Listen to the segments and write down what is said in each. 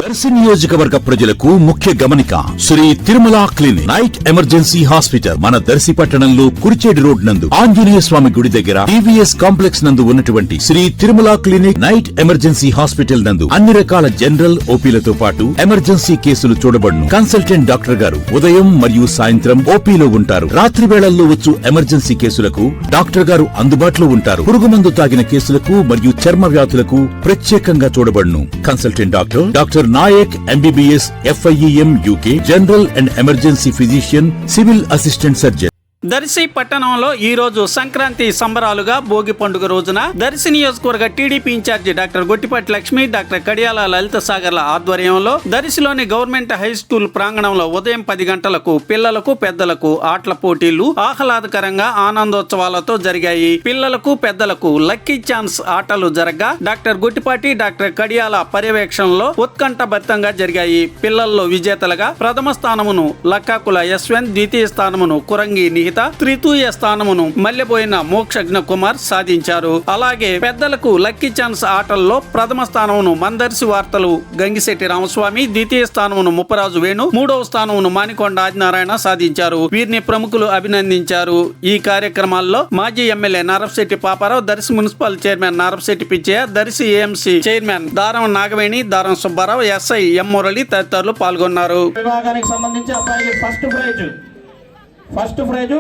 దర్శి నియోజకవర్గ ప్రజలకు ముఖ్య గమనిక. Shri Tirumala clinic night emergency hospital మన దర్శి పట్టణంలో కురిచేడు రోడ్ నందు ఆంజనేయ స్వామి గుడి దగ్గర టీవీఎస్ కాంప్లెక్స్ నందు ఉన్నటువంటి Shri Tirumala clinic night emergency hospital నందు అన్ని రకాల జనరల్ ఓపీలతో పాటు ఎమర్జెన్సీ కేసులు చూడబడును. కన్సల్టెంట్ డాక్టర్ గారు ఉదయం మరియు సాయంత్రం ఓపీలో ఉంటారు. రాత్రి వేళల్లో వచ్చు ఎమర్జెన్సీ కేసులకు డాక్టర్ గారు అందుబాటులో ఉంటారు. పురుగుమందు తాగిన కేసులకు మరియు చర్మ వ్యాధులకు ప్రత్యేకంగా చూడబడును. Consultant doctor Naik MBBS FIEM UK general and emergency physician civil assistant surgeon. Darsi పట్టణంలో ఈ రోజు సంక్రాంతి సంబరాలుగా భోగి పండుగ రోజున దర్శి నియోజకవర్గ TDP in charge doctor Gottipati Lakshmi, doctor Kadiyala Lalitha Sagarla ఆధ్వర్యంలో దర్శిలోని గవర్నమెంట్ హై స్కూల్ ప్రాంగణంలో ఉదయం 10 గంటలకు పిల్లలకు పెద్దలకు ఆటల పోటీలు ఆహ్లాదకరంగా ఆనందోత్సవాలతో జరిగాయి. పిల్లలకు పెద్దలకు లక్కీ ఛాన్స్ ఆటలు జరగగా డాక్టర్ గొట్టిపాటి, డాక్టర్ కడియాల పర్యవేక్షణలో ఉత్కంఠభరితంగా జరిగాయి. పిల్లల్లో విజేతలుగా ప్రథమ స్థానమును లక్కాకుల యశ్వంత్, ద్వితీయ స్థానమును కురంగి నిహిత, తృతీయ స్థానమును మల్లెబోయిన మోక్షజ్ఞ కుమార్ సాధించారు. అలాగే పెద్దలకు లక్కీ ఛాన్స్ ఆటల్లో ప్రథమ స్థానమును మందర్సి వార్తలు గంగిశెట్టి రామస్వామి, ద్వితీయ స్థానమును ముప్పరాజు వేణు, మూడవ స్థానమును మానికొండ ఆదినారాయణ సాధించారు. వీరిని ప్రముఖులు అభినందించారు. ఈ కార్యక్రమాల్లో మాజీ MLA Narapasetti Paparao, Darsi municipal chairman Narapasetti Pichaiah, Darsi AMC chairman Daram Nagaveni, దారం సుబ్బారావు, SI M మురళి తదితరులు పాల్గొన్నారు. విభాగానికి సంబంధించి అబ్బాయికి ఫస్ట్ ప్రైజ్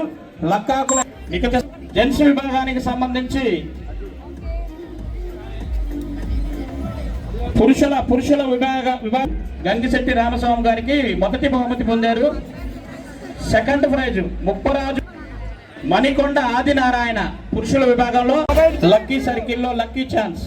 లక్కాకుల. మిగతా జెంట్స్ విభాగానికి సంబంధించి పురుషుల విభాగం గంగిశెట్టి రామస్వామి గారికి మొదటి బహుమతి పొందారు. సెకండ్ ప్రైజ్ ముప్పరాజు మణికొండ ఆదినారాయణ పురుషుల విభాగంలో లక్కీ సర్కిల్లో లక్కీ ఛాన్స్.